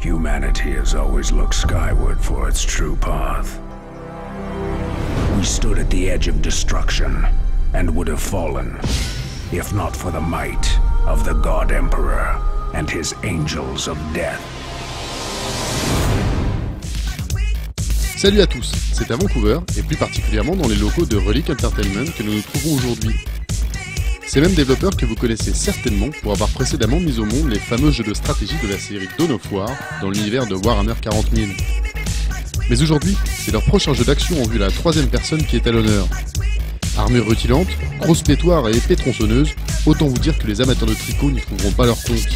Humanity has always looked skyward for its true path. We stood at the edge of destruction, and would have fallen, if not for the might of the God Emperor and his angels of death. Salut à tous, c'est à Vancouver, et plus particulièrement dans les locaux de Relic Entertainment que nous nous trouvons aujourd'hui. Ces mêmes développeurs que vous connaissez certainement pour avoir précédemment mis au monde les fameux jeux de stratégie de la série Dawn of War dans l'univers de Warhammer 40 000. Mais aujourd'hui, c'est leur prochain jeu d'action en vue à la troisième personne qui est à l'honneur. Armure rutilante, grosse pétoire et épée tronçonneuse, autant vous dire que les amateurs de tricot n'y trouveront pas leur compte.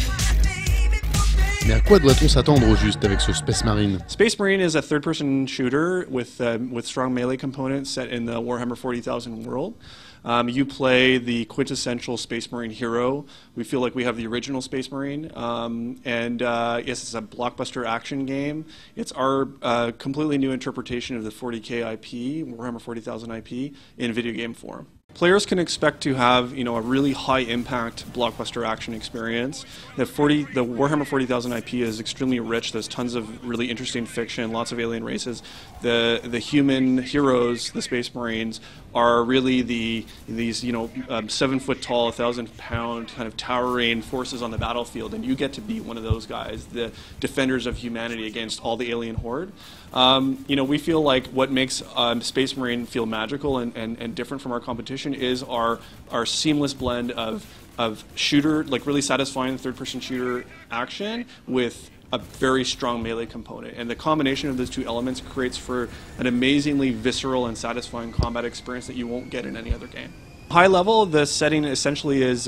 Mais à quoi doit-on s'attendre au juste avec ce Space Marine? Space Marine is a third-person shooter with strong melee components set in the Warhammer 40,000 world. You play the quintessential Space Marine hero. We feel like we have the original Space Marine. Yes, it's a blockbuster action game. It's our completely new interpretation of the 40K IP, Warhammer 40,000 IP, in video game form. Players can expect to have, a really high-impact blockbuster action experience. The Warhammer 40,000 IP is extremely rich. There's tons of really interesting fiction, lots of alien races. The human heroes, the Space Marines, are really these 7-foot-tall, 1,000-pound kind of towering forces on the battlefield, and you get to be one of those guys, the defenders of humanity against all the alien horde. We feel like what makes Space Marine feel magical and different from our competition is our seamless blend of shooter, like really satisfying third-person shooter action with a very strong melee component. And the combination of those two elements creates for an amazingly visceral and satisfying combat experience that you won't get in any other game. High level, the setting essentially is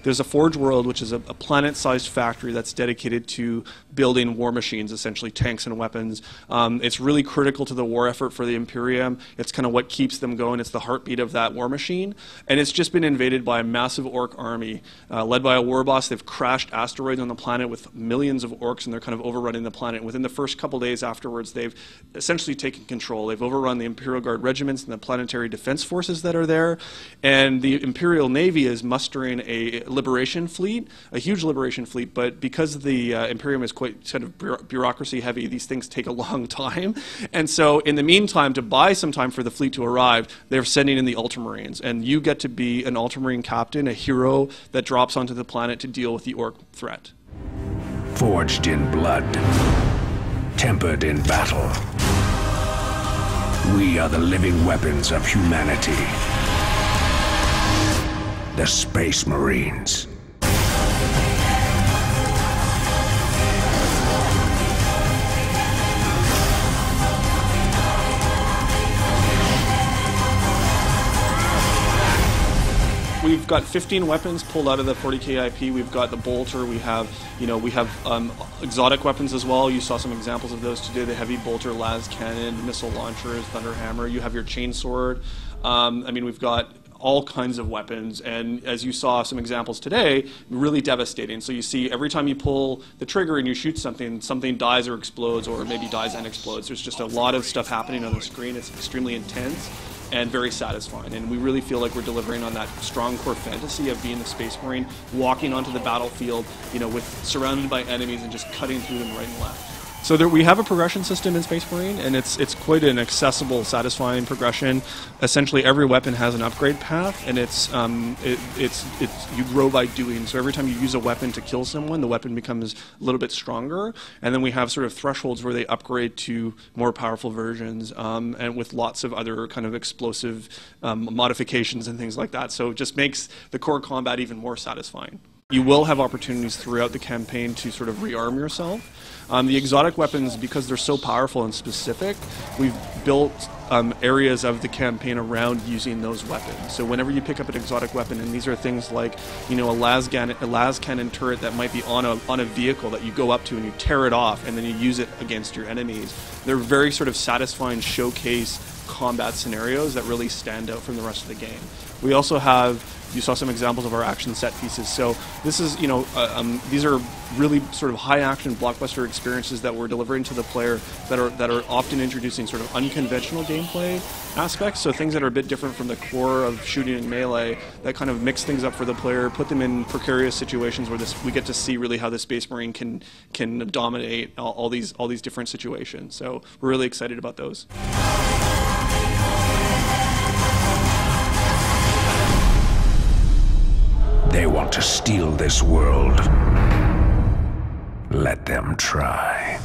there's a Forge world, which is a planet-sized factory that's dedicated to building war machines, essentially tanks and weapons. It's really critical to the war effort for the Imperium. It's kind of what keeps them going. It's the heartbeat of that war machine. And it's just been invaded by a massive orc army led by a war boss. They've crashed asteroids on the planet with millions of orcs, and they're kind of overrunning the planet. Within the first couple days afterwards, they've essentially taken control. They've overrun the Imperial Guard regiments and the planetary defense forces that are there. And the Imperial Navy is mustering a liberation fleet, a huge liberation fleet, but because the Imperium is quite sort of bureaucracy heavy, these things take a long time. And so in the meantime, to buy some time for the fleet to arrive, they're sending in the Ultramarines. And you get to be an Ultramarine captain, a hero that drops onto the planet to deal with the orc threat. Forged in blood, tempered in battle. We are the living weapons of humanity. The Space Marines. We've got 15 weapons pulled out of the 40K IP. We've got the bolter. We have exotic weapons as well. You saw some examples of those today. The heavy bolter, las cannon, missile launchers, thunder hammer. You have your chainsword. We've got all kinds of weapons, and as you saw some examples today, really devastating. So you see every time you pull the trigger and you shoot something, something dies or explodes, or maybe dies and explodes. There's just a lot of stuff happening on the screen. It's extremely intense and very satisfying, and we really feel like we're delivering on that strong core fantasy of being the Space Marine, walking onto the battlefield, surrounded by enemies and just cutting through them right and left. So we have a progression system in Space Marine, and it's quite an accessible, satisfying progression. Essentially, every weapon has an upgrade path, and you grow by doing. So every time you use a weapon to kill someone, the weapon becomes a little bit stronger. And then we have sort of thresholds where they upgrade to more powerful versions, and with lots of other kind of explosive modifications and things like that. So it just makes the core combat even more satisfying. You will have opportunities throughout the campaign to sort of rearm yourself. The exotic weapons, because they're so powerful and specific, we've built areas of the campaign around using those weapons. So whenever you pick up an exotic weapon, and these are things like, a las cannon turret that might be on a vehicle that you go up to and you tear it off, and then you use it against your enemies. They're very sort of satisfying showcase combat scenarios that really stand out from the rest of the game. We also have You saw some examples of our action set pieces. So this is, these are really sort of high-action blockbuster experiences that we're delivering to the player that are often introducing sort of unconventional gameplay aspects. So things that are a bit different from the core of shooting and melee that kind of mix things up for the player, put them in precarious situations where we get to see really how the Space Marine can dominate all these different situations. So we're really excited about those. They want to steal this world. Let them try.